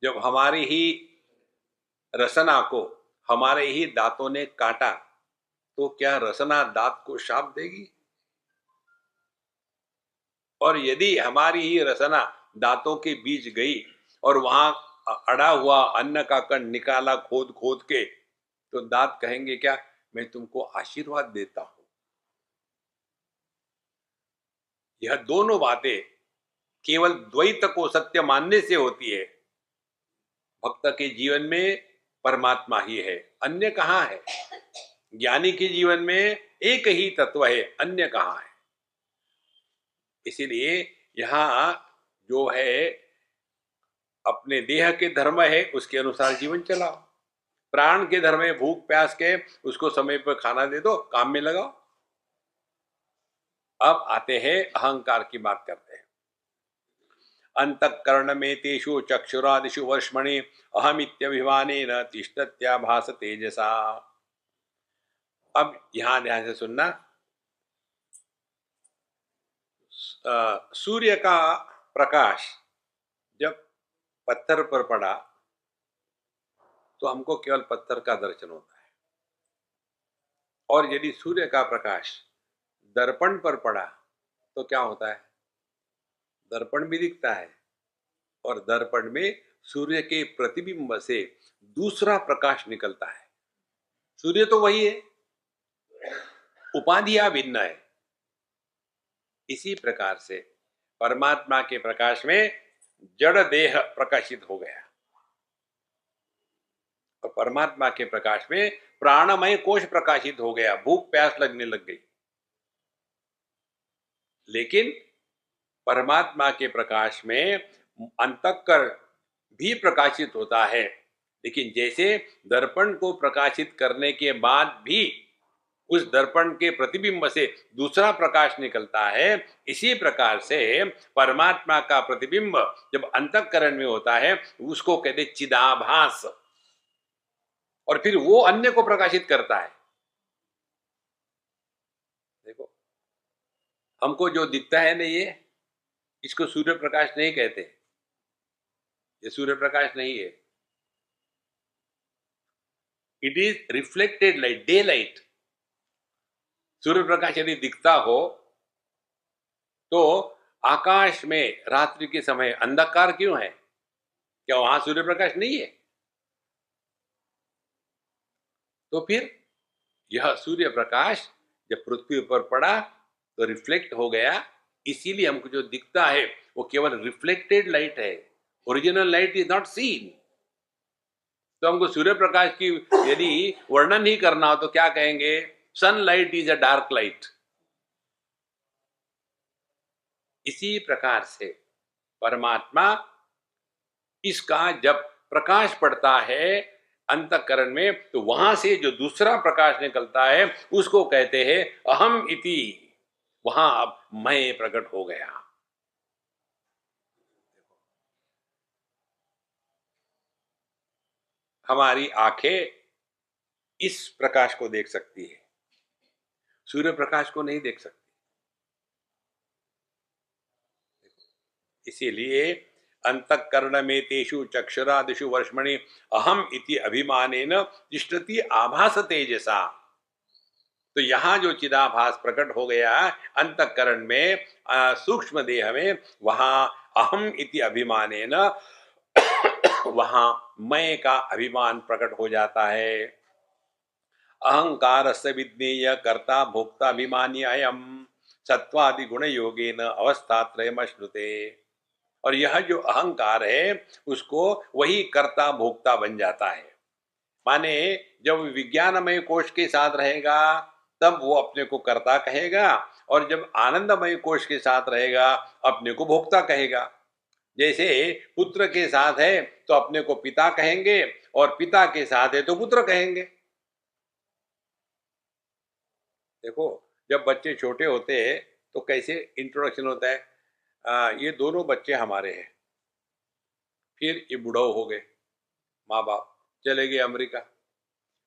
जब हमारी ही रसना को हमारे ही दांतों ने काटा, तो क्या रसना दांत को शाप देगी? और यदि हमारी ही रसना दांतों के बीच गई और वहां अड़ा हुआ अन्न का कण निकाला खोद खोद के, तो दांत कहेंगे क्या, मैं तुमको आशीर्वाद देता हूं। यह दोनों बातें केवल द्वैत को सत्य मानने से होती है। भक्त के जीवन में परमात्मा ही है, अन्य कहाँ है? ज्ञानी के जीवन में एक ही तत्व है, अन्य कहाँ है? इसीलिए यहाँ जो है अपने देह के धर्म है उसके अनुसार जीवन चलाओ, प्राण के धर्म है भूख प्यास के, उसको समय पर खाना दे दो, काम में लगाओ। अब आते हैं अहंकार की बात करते हैं। अंतःकरण में तेषु चक्षुरादिषु वर्ष्मणि अहमित्यभिमानेन तिष्ठत्याभास तेजसा। अब यहां ध्यान से सुनना। सूर्य का प्रकाश जब पत्थर पर पड़ा तो हमको केवल पत्थर का दर्शन होता है, और यदि सूर्य का प्रकाश दर्पण पर पड़ा तो क्या होता है? दर्पण भी दिखता है, और दर्पण में सूर्य के प्रतिबिंब से दूसरा प्रकाश निकलता है। सूर्य तो वही है, उपाधियां भिन्न है। इसी प्रकार से परमात्मा के प्रकाश में जड़ देह प्रकाशित हो गया, और परमात्मा के प्रकाश में प्राणमय कोश प्रकाशित हो गया, भूख प्यास लगने लग गई। लेकिन परमात्मा के प्रकाश में अंतःकरण भी प्रकाशित होता है, लेकिन जैसे दर्पण को प्रकाशित करने के बाद भी उस दर्पण के प्रतिबिंब से दूसरा प्रकाश निकलता है, इसी प्रकार से परमात्मा का प्रतिबिंब जब अंतःकरण में होता है उसको कहते चिदाभास, और फिर वो अन्य को प्रकाशित करता है। देखो, हमको जो दिखता है ना, ये इसको सूर्य प्रकाश नहीं कहते, ये सूर्य प्रकाश नहीं है, it is reflected light, day light. सूर्य प्रकाश यदि दिखता हो तो आकाश में रात्रि के समय अंधकार क्यों है? क्या वहां सूर्य प्रकाश नहीं है? तो फिर यह सूर्य प्रकाश जब पृथ्वी पर पड़ा तो रिफ्लेक्ट हो गया, इसीलिए हमको जो दिखता है वो केवल रिफ्लेक्टेड लाइट है, original light is not seen. तो हमको सूर्य प्रकाश की यदि वर्णन ही करना हो तो क्या कहेंगे? Sunlight is a dark light. इसी प्रकार से परमात्मा, इसका जब प्रकाश पड़ता है अंतःकरण में, तो वहां से जो दूसरा प्रकाश निकलता है उसको कहते हैं अहम इति। वहां अब मैं प्रकट हो गया। हमारी आंखें इस प्रकाश को देख सकती है, सूर्य प्रकाश को नहीं देख सकती। इसीलिए अंतःकरण में तेषु चक्षुरादिषु वर्ष्मणि अहम इति अभिमानेन तिष्ठति आभास तेजसा। तो यहाँ जो चिदाभास प्रकट हो गया अंतःकरण में, सूक्ष्म देह में, वहां अहम इति अभिमानेन वहां मैं का अभिमान प्रकट हो जाता है। अहंकार से विज्ञेय कर्ता भोक्ता अभिमानी अयम सत्वादि गुण योगेन अवस्था त्रयमश्नुते। और यह जो अहंकार है उसको वही कर्ता भोक्ता बन जाता है। माने जब विज्ञानमय कोश के साथ रहेगा तब वो अपने को कर्ता कहेगा, और जब आनंदमय कोश के साथ रहेगा अपने को भोक्ता कहेगा। जैसे पुत्र के साथ है तो अपने को पिता कहेंगे, और पिता के साथ है तो पुत्र कहेंगे। देखो, जब बच्चे छोटे होते हैं तो कैसे इंट्रोडक्शन होता है, ये दोनों बच्चे हमारे हैं। फिर ये बुढ़ाऊ हो गए, माँ बाप चले गए अमेरिका,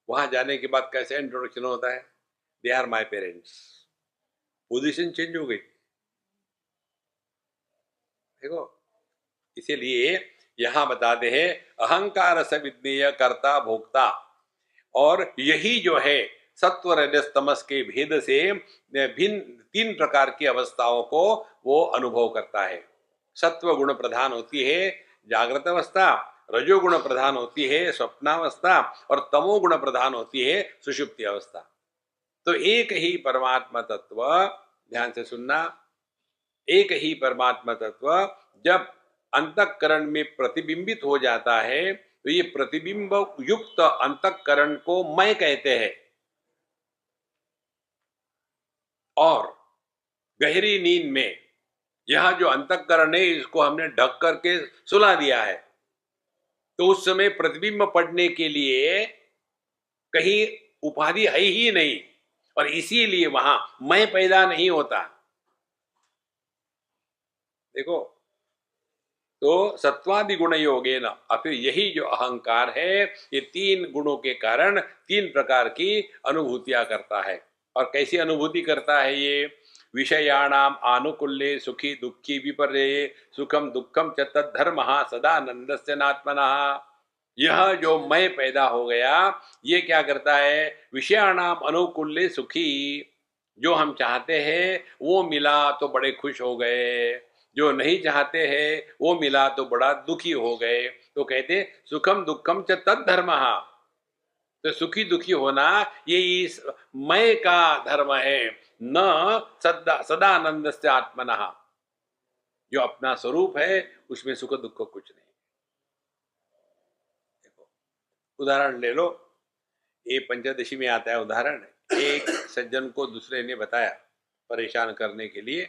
वहां जाने के बाद कैसे इंट्रोडक्शन होता है, they are my parents. Position change हो गई। देखो, इसीलिए यहां बताते हैं अहंकार से विज्ञेय कर्ता भोक्ता, और यही जो है सत्व रजस तमस के भेद से भिन्न तीन प्रकार की अवस्थाओं को वो अनुभव करता है। सत्व गुण प्रधान होती है जागृत अवस्था, रजोगुण प्रधान होती है स्वप्नावस्था, और तमोगुण प्रधान होती है सुषुप्ति अवस्था। तो एक ही परमात्मा तत्व, ध्यान से सुनना, एक ही परमात्मा तत्व जब अंतःकरण में प्रतिबिंबित हो जाता है तो ये प्रतिबिंब युक्त अंतःकरण को मैं कहते हैं, और गहरी नींद में यह जो अंतःकरण है इसको हमने ढक करके सुला दिया है, तो उस समय प्रतिबिंब पढ़ने के लिए कहीं उपाधि है ही नहीं, और इसीलिए वहां मैं पैदा नहीं होता। देखो, तो सत्वादि गुण योगे न, फिर यही जो अहंकार है ये तीन गुणों के कारण तीन प्रकार की अनुभूतियां करता है। और कैसी अनुभूति करता है ये? विषयाणाम आनुकूल्ये सुखी दुखी विपर्ये सुखम दुखम च तद्धर्मः सदानंदस्य नात्मनः। यह जो मैं पैदा हो गया ये क्या करता है? विषयाणाम अनुकूल्ये सुखी, जो हम चाहते हैं वो मिला तो बड़े खुश हो गए, जो नहीं चाहते हैं वो मिला तो बड़ा दुखी हो गए। तो कहते सुखम दुखम च तद्धर्मः, तो सुखी दुखी होना ये इस मैं का धर्म है, न सदानंद से आत्मनः, जो अपना स्वरूप है उसमें सुख दुख कुछ नहीं। देखो उदाहरण ले लो, ये पंचदशी में आता है उदाहरण। एक सज्जन को दूसरे ने बताया परेशान करने के लिए,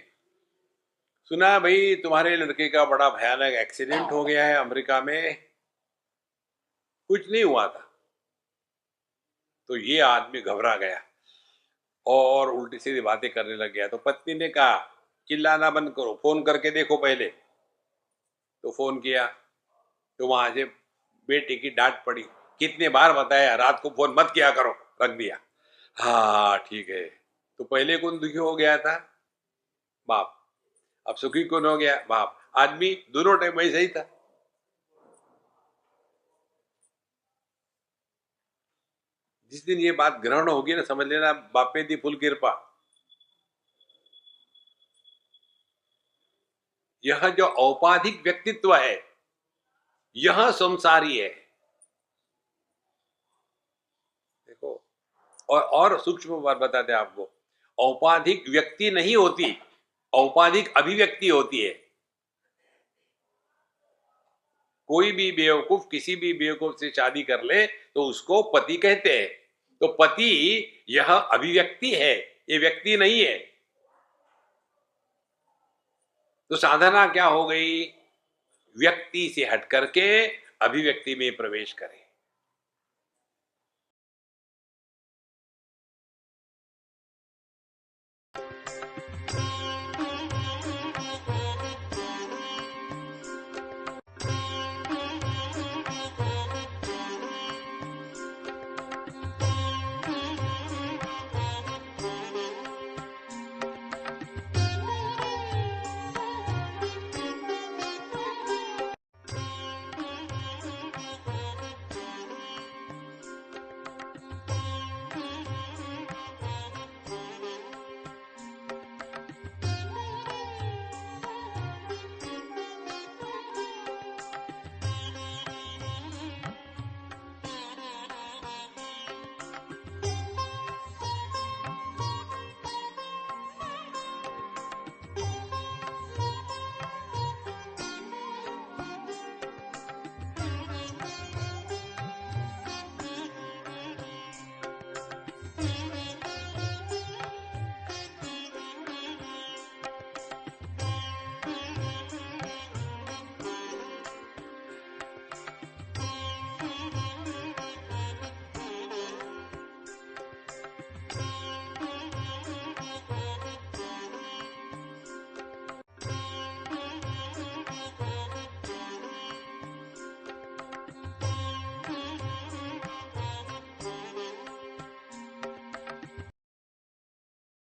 सुना भाई तुम्हारे लड़के का बड़ा भयानक एक्सीडेंट हो गया है अमेरिका में। कुछ नहीं हुआ था। तो ये आदमी घबरा गया और उल्टी सीधी बातें करने लग गया। तो पत्नी ने कहा चिल्लाना बंद करो, फोन करके देखो पहले। तो फोन किया तो वहां से बेटे की डांट पड़ी, कितने बार बताया रात को फोन मत किया करो, रख दिया। हाँ ठीक है। तो पहले कौन दुखी हो गया था? बाप। अब सुखी कौन हो गया? बाप। आदमी दोनों टाइम वैसे ही था। जिस दिन ये बात ग्रहण होगी ना, समझ लेना बापे दी फुल कृपा। यह जो औपाधिक व्यक्तित्व है यह संसारी है। देखो, और सूक्ष्म बात बताते हैं आपको, औपाधिक व्यक्ति नहीं होती, औपाधिक अभिव्यक्ति होती है। कोई भी बेवकूफ किसी भी बेवकूफ से शादी कर ले तो उसको पति कहते हैं। तो पति यह अभिव्यक्ति है, ये व्यक्ति नहीं है। तो साधना क्या हो गई? व्यक्ति से हट करके अभिव्यक्ति में प्रवेश करें।